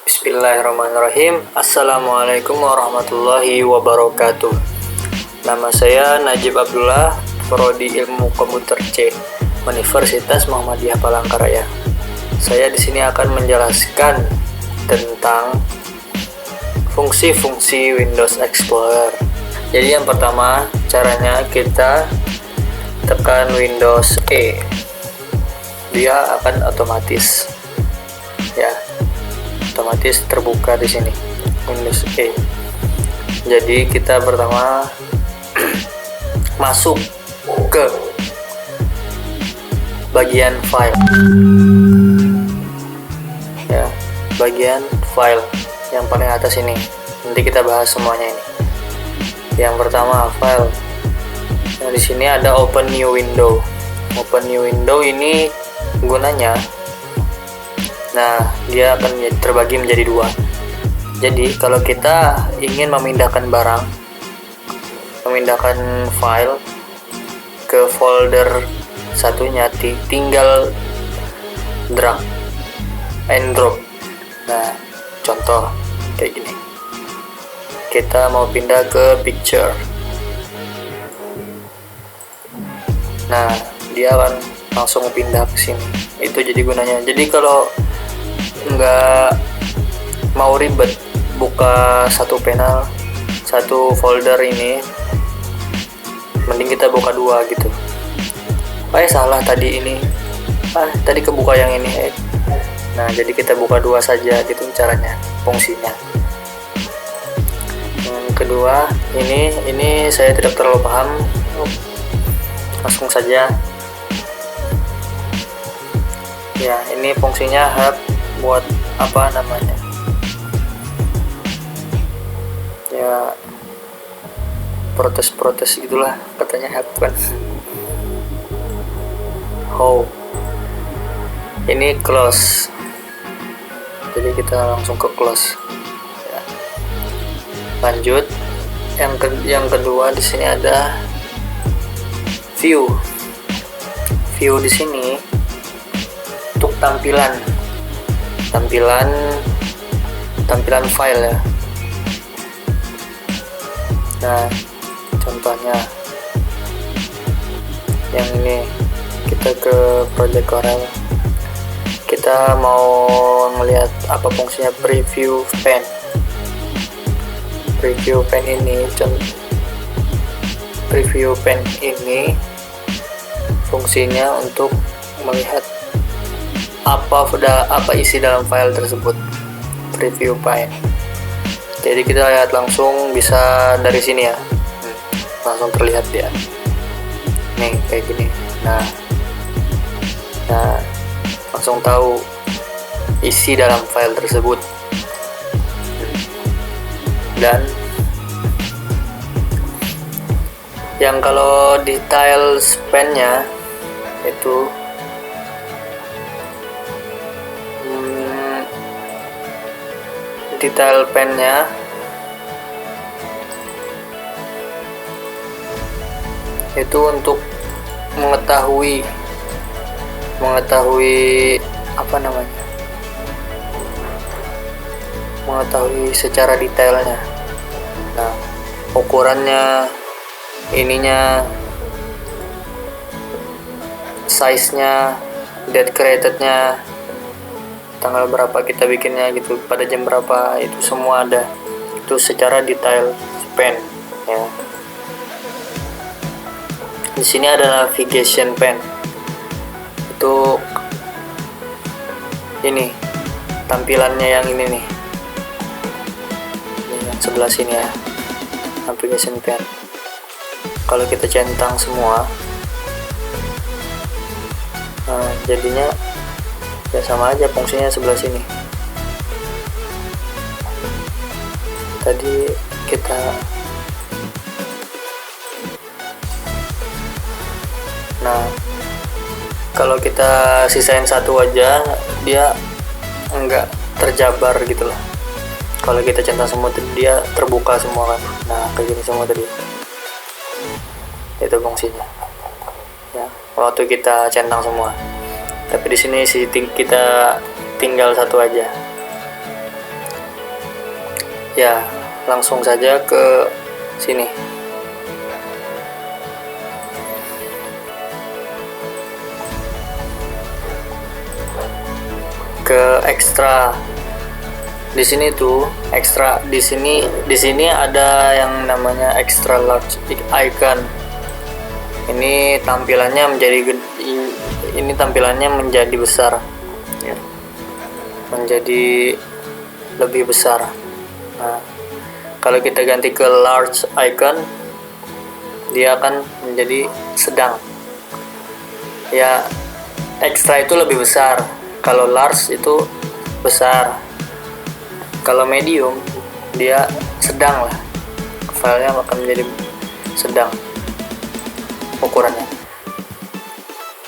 Bismillahirrahmanirrahim. Assalamualaikum warahmatullahi wabarakatuh. Nama saya Najib Abdullah, Prodi Ilmu Komputer C, Universitas Muhammadiyah Palangkaraya. Saya di sini akan menjelaskan tentang fungsi-fungsi Windows Explorer. Jadi yang pertama, caranya kita tekan Windows E. Dia akan otomatis terbuka di sini Windows E. Jadi kita pertama masuk ke bagian file, bagian file yang paling atas ini. Nanti kita bahas semuanya ini. Yang pertama file. Nah, di sini ada open new window. Open new window ini gunanya, dia akan terbagi menjadi dua. Jadi kalau kita ingin memindahkan barang, memindahkan file ke folder satunya, tinggal drag and drop. Nah, contoh kayak gini. Kita mau pindah ke picture. Nah, dia akan langsung pindah ke sini. Itu jadi gunanya. Jadi kalau nggak mau ribet buka satu panel, satu folder ini, mending kita buka dua gitu. Salah tadi ini. Tadi kebuka yang ini. Nah, jadi kita buka dua saja gitu caranya, fungsinya. Yang kedua, ini saya tidak terlalu paham. Langsung saja. Ya, ini fungsinya hub buat apa namanya? Ya, protes gitulah katanya hub kan. Ini close. Jadi kita langsung ke close. Ya. Lanjut. Yang kedua di sini ada view. View di sini untuk tampilan file ya. Nah, contohnya yang ini, kita ke Project Corel, kita mau melihat apa fungsinya preview pane. Preview pane ini fungsinya untuk melihat apa isi dalam file tersebut. Preview pane. Jadi kita lihat langsung, bisa dari sini ya. Langsung terlihat dia. Nih kayak gini. Nah, langsung tahu isi dalam file tersebut. Dan yang kalau detail span-nya itu detail pen-nya itu untuk mengetahui apa namanya, mengetahui secara detailnya. Nah, ukurannya, ininya, size-nya, date created-nya, tanggal berapa kita bikinnya gitu, pada jam berapa, itu semua ada. Itu secara detail span ya. Di sini ada navigation pane. Itu ini tampilannya yang ini nih. Ini yang sebelah sini ya. Navigation pane. Kalau kita centang semua, jadinya ya sama aja fungsinya sebelah sini. Tadi kita kalau kita sisain satu aja, dia enggak terjabar gitu loh. Kalau kita centang semua, dia terbuka semua kan. Nah, kayak gini semua tadi. Itu fungsinya. Ya, waktu kita centang semua. Tapi di sini kita tinggal satu aja. Ya, langsung saja ke sini. Ke ekstra. Di sini tuh ekstra, di sini ada yang namanya extra large icon. Ini tampilannya menjadi besar ya. Menjadi lebih besar. Nah, kalau kita ganti ke large icon, dia akan menjadi sedang. Ya, extra itu lebih besar. Kalau large itu besar. Kalau medium, dia sedang lah. Filenya akan menjadi sedang ukurannya.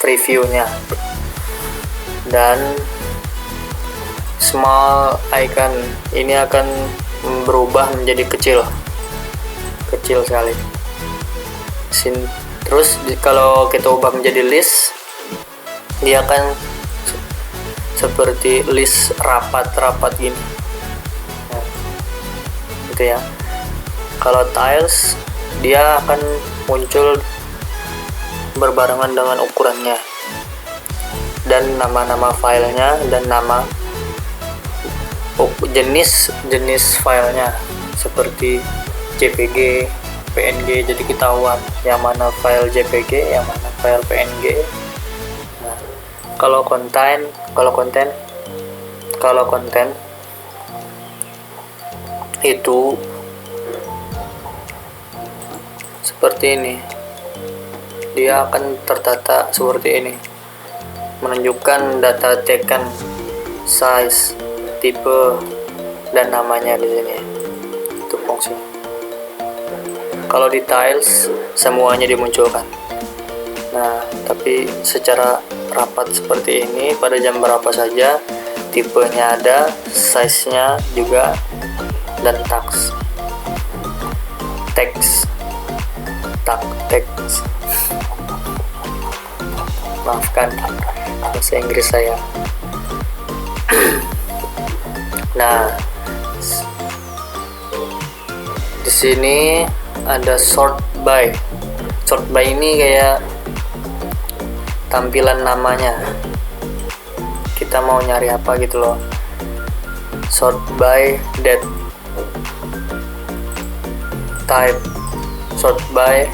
Previewnya. Dan small icon ini akan berubah menjadi kecil sekali. Terus kalau kita ubah menjadi list, dia akan seperti list rapat gini. Nah, gitu ya. Kalau tiles, dia akan muncul berbarengan dengan ukurannya dan nama-nama filenya dan nama jenis filenya seperti JPG, PNG. Jadi ketahuan yang mana file JPG, yang mana file PNG. Nah, kalau konten itu seperti ini. Dia akan tertata seperti ini, menunjukkan data taken, size, tipe, dan namanya di sini. Itu fungsi. Kalau di tiles semuanya dimunculkan. Nah, tapi secara rapat seperti ini, pada jam berapa saja, tipenya ada, size-nya juga, dan teks. Maafkan bahasa Inggris saya. Nah, di sini ada sort by. Sort by ini kayak tampilan namanya. Kita mau nyari apa gitu loh. Sort by date, type, sort by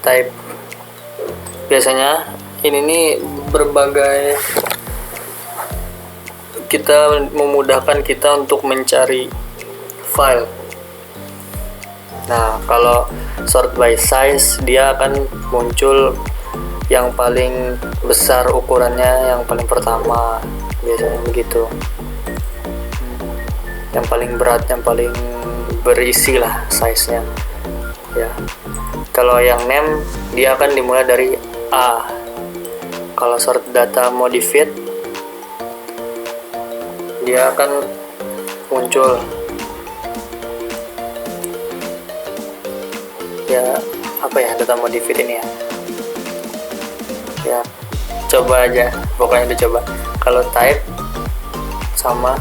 type. Biasanya ini nih berbagai, kita memudahkan kita untuk mencari file. Nah, kalau sort by size, dia akan muncul yang paling besar ukurannya, yang paling pertama, biasanya begitu. Yang paling berat, yang paling berisi lah size-nya ya. Kalau yang name, dia akan dimulai dari A. Kalau sort data modified, dia akan muncul ya, apa ya, data modified ini ya, coba aja, pokoknya dicoba. Kalau type sama,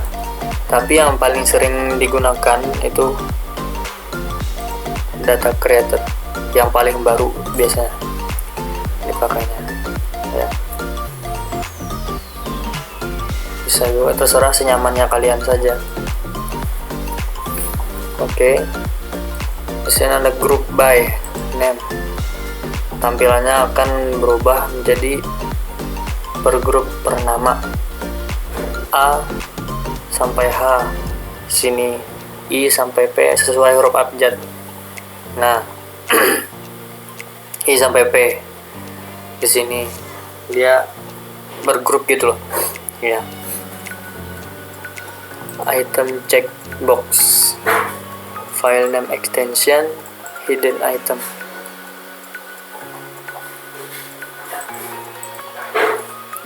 tapi yang paling sering digunakan itu data created, yang paling baru biasanya dipakainya ya. Bisa juga, terserah senyamannya kalian saja. Oke. Di sini ada group by name. Tampilannya akan berubah menjadi per grup per nama. A sampai H, sini I sampai P sesuai huruf abjad. Nah, I sampai P di sini dia bergrup gitu loh ya. Item checkbox, file name extension, hidden item.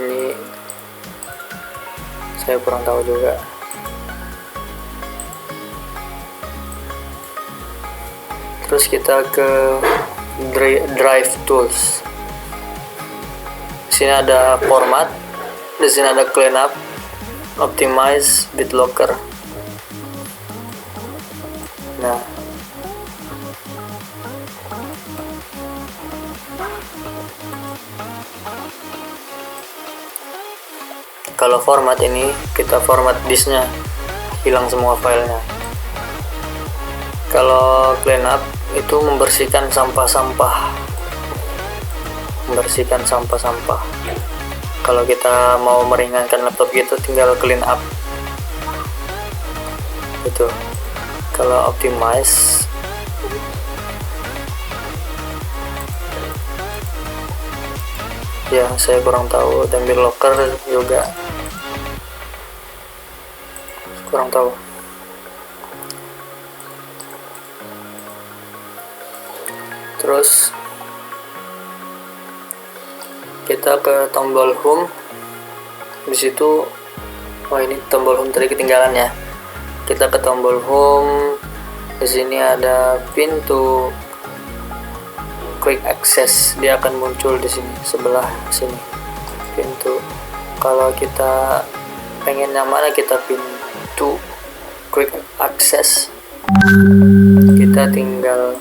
Ini saya kurang tahu juga. Terus kita ke drive tools. Di sini ada format, di sini ada cleanup, optimize, BitLocker. Nah, kalau format ini kita format disknya, hilang semua filenya. Kalau cleanup itu membersihkan sampah-sampah. Kalau kita mau meringankan laptop gitu tinggal clean up. Itu. Kalau optimize ya saya kurang tahu, dan BitLocker juga kurang tahu. Terus kita ke tombol home. Di situ, ini tombol home tadi ketinggalan ya. Kita ke tombol home. Di sini ada pintu quick access, dia akan muncul di sini sebelah sini pintu. Kalau kita pengen yang mana, kita pintu quick access, kita tinggal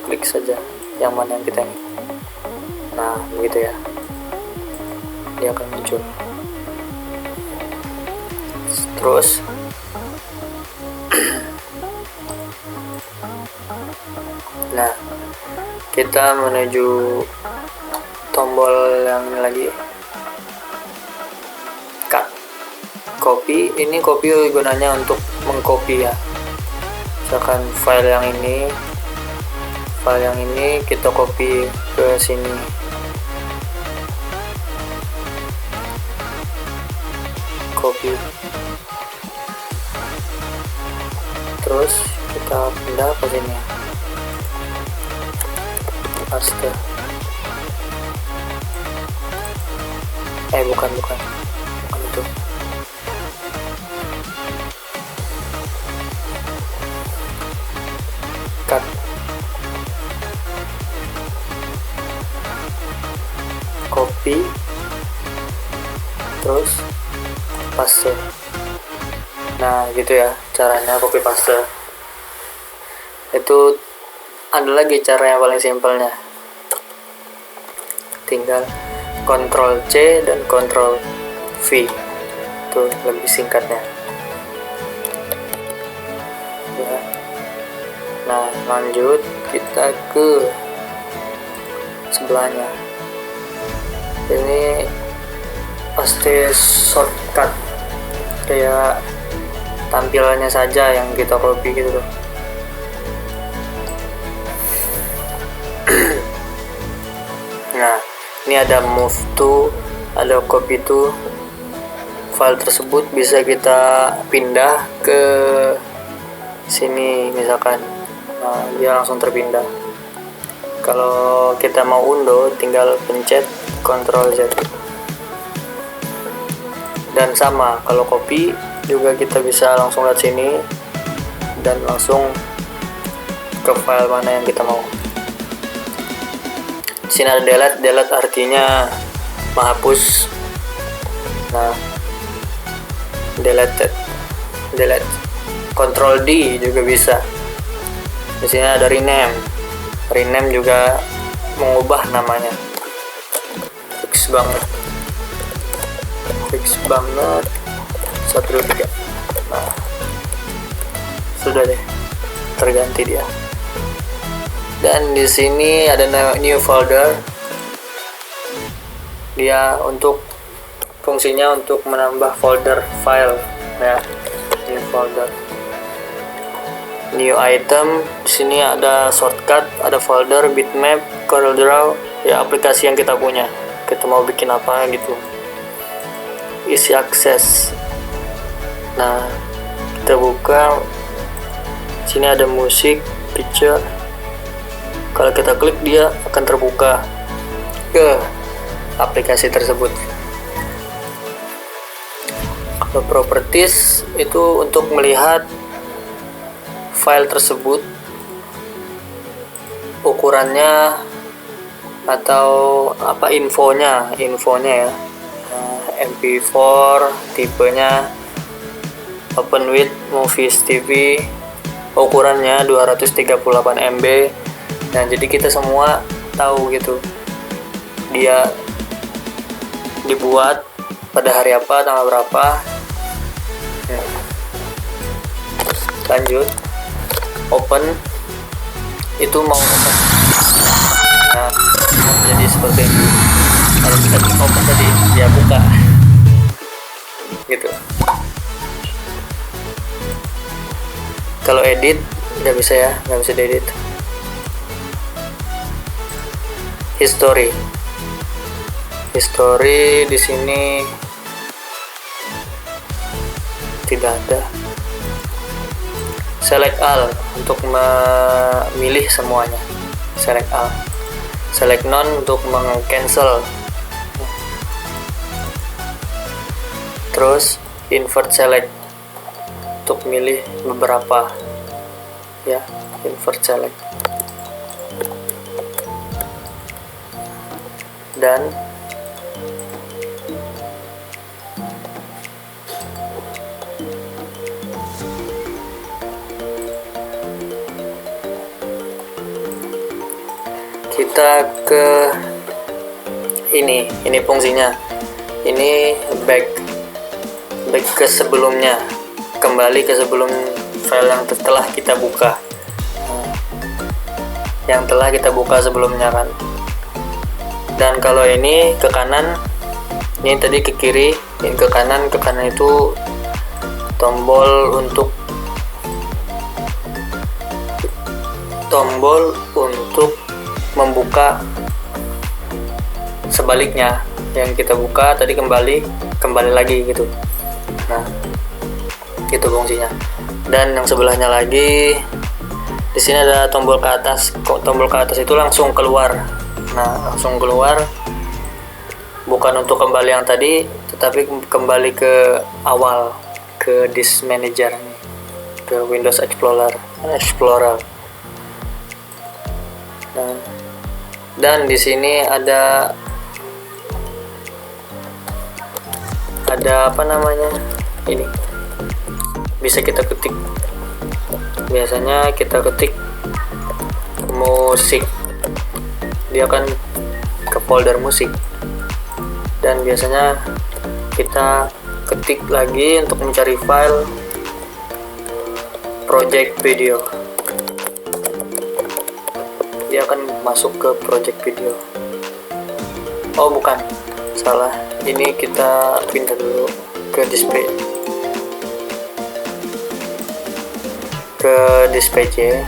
klik saja yang mana yang kita ingin. Nah begitu ya, dia akan muncul. Terus nah kita menuju tombol yang ini lagi, cut copy. Ini copy gunanya untuk mengcopy ya, misalkan file yang ini kita copy ke sini. Copy, terus kita pindah ke sini, paste. Bukan itu. Cut, copy, terus paste. Nah gitu ya caranya copy paste. Itu ada lagi cara yang paling simpelnya, tinggal Ctrl C dan Ctrl V, itu lebih singkatnya ya. Nah lanjut kita ke sebelahnya. Ini pasti shortcut, kayak tampilannya saja yang kita copy gitu loh. Nah ini ada move to, ada copy to. File tersebut bisa kita pindah ke sini misalkan. Nah dia langsung terpindah. Kalau kita mau undo tinggal pencet Ctrl Z. Dan sama kalau copy juga kita bisa langsung lihat sini dan langsung ke file mana yang kita mau. Di sini ada delete artinya menghapus. Nah delete. Ctrl D juga bisa. Di sini ada rename juga mengubah namanya. Fix banget 1, 2, 3. Nah sudah deh, terganti dia. Dan di sini ada new folder. Dia untuk fungsinya untuk menambah folder file ya. New folder, new item. Di sini ada shortcut, ada folder, bitmap, CorelDRAW ya, aplikasi yang kita punya. Kita mau bikin apa gitu. Easy access. Nah kita buka. Sini ada musik, picture. Kalau kita klik dia akan terbuka ke aplikasi tersebut. Kalau properties itu untuk melihat file tersebut ukurannya atau apa infonya ya. MP4, tipenya open with movies TV, ukurannya 238 MB. Nah, jadi kita semua tahu gitu dia dibuat pada hari apa, tanggal berapa. Lanjut, open itu mau open. Nah, jadi seperti ini. Kalau kita klik open tadi, dia buka gitu. Kalau edit nggak bisa ya, nggak bisa diedit. History di sini tidak ada. Select all untuk memilih semuanya. Select all. Select none untuk meng-cancel. Terus invert select untuk milih beberapa ya, invert select. Dan kita ke ini fungsinya. Ini back ke sebelumnya, kembali ke sebelum file yang telah kita buka, sebelumnya kan. Dan kalau ini ke kanan, ini tadi ke kiri, ini ke kanan itu tombol untuk membuka sebaliknya. Yang kita buka tadi kembali lagi gitu. Nah, itu fungsinya. Dan yang sebelahnya lagi, di sini ada tombol ke atas. Tombol ke atas itu langsung keluar. Nah, langsung keluar, bukan untuk kembali yang tadi, tetapi kembali ke awal, ke disk manager, ke Windows Explorer. Nah, dan di sini ada apa namanya, ini bisa kita ketik. Biasanya kita ketik musik, dia akan ke folder musik. Dan biasanya kita ketik lagi untuk mencari file project video, dia akan masuk ke project video. Oh bukan, salah, ini kita pindah dulu ke display C.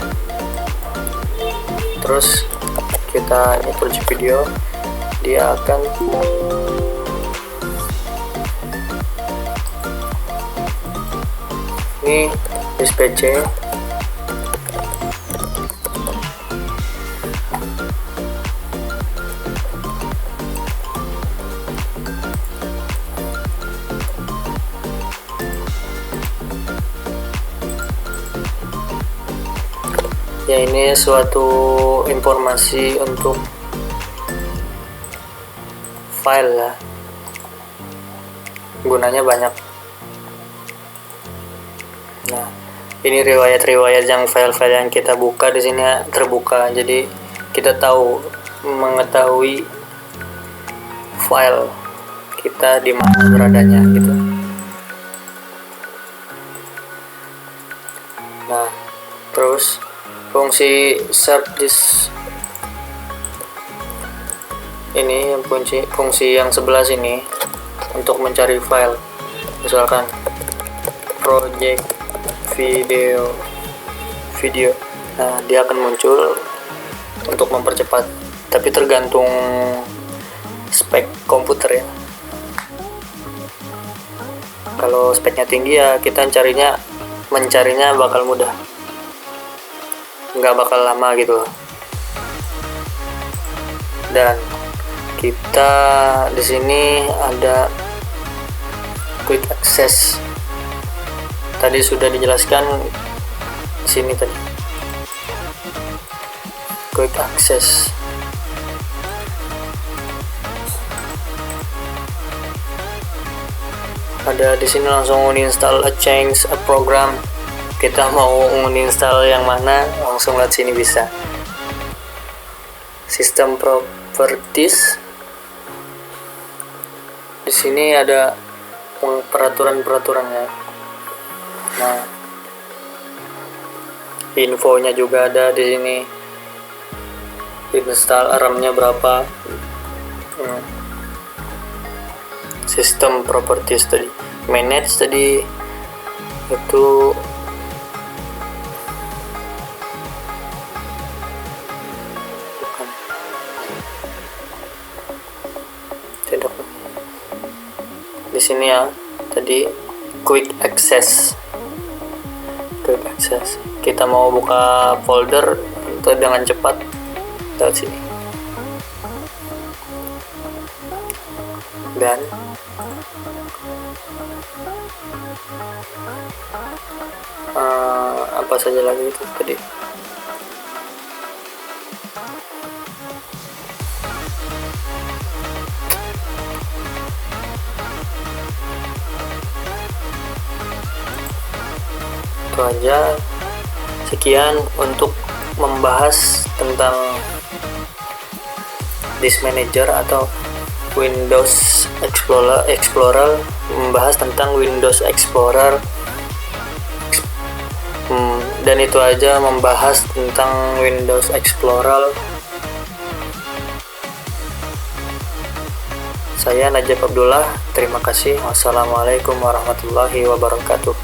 Terus kita ini project video, dia akan ini display C. Ya, ini suatu informasi untuk file ya, gunanya banyak. Nah, ini riwayat yang file-file yang kita buka di sini terbuka, jadi kita mengetahui file kita di mana beradanya gitu. Nah, terus fungsi search disk ini, fungsi yang sebelah sini untuk mencari file, misalkan project video. Nah, dia akan muncul untuk mempercepat, tapi tergantung spek komputer ya. Kalau speknya tinggi ya kita mencarinya bakal mudah, nggak bakal lama gitu. Dan kita di sini ada quick access, tadi sudah dijelaskan di sini tadi. quick access. Ada di sini langsung uninstall a change a program. Kita mau uninstall yang mana, langsung lihat sini bisa. System properties. Di sini ada peraturan-peraturannya. Nah, infonya juga ada di sini. Install RAM-nya berapa. System properties tadi, manage tadi itu bukan, tidak di sini ya. Tadi quick access. Kita mau buka folder itu dengan cepat lewat sini. Dan apa saja lagi itu tadi. Itu aja. Sekian untuk membahas tentang Disk Manager atau Windows Explorer, membahas tentang Windows Explorer. Dan itu aja membahas tentang Windows Explorer. Saya Najib Abdullah, terima kasih. Wassalamualaikum warahmatullahi wabarakatuh.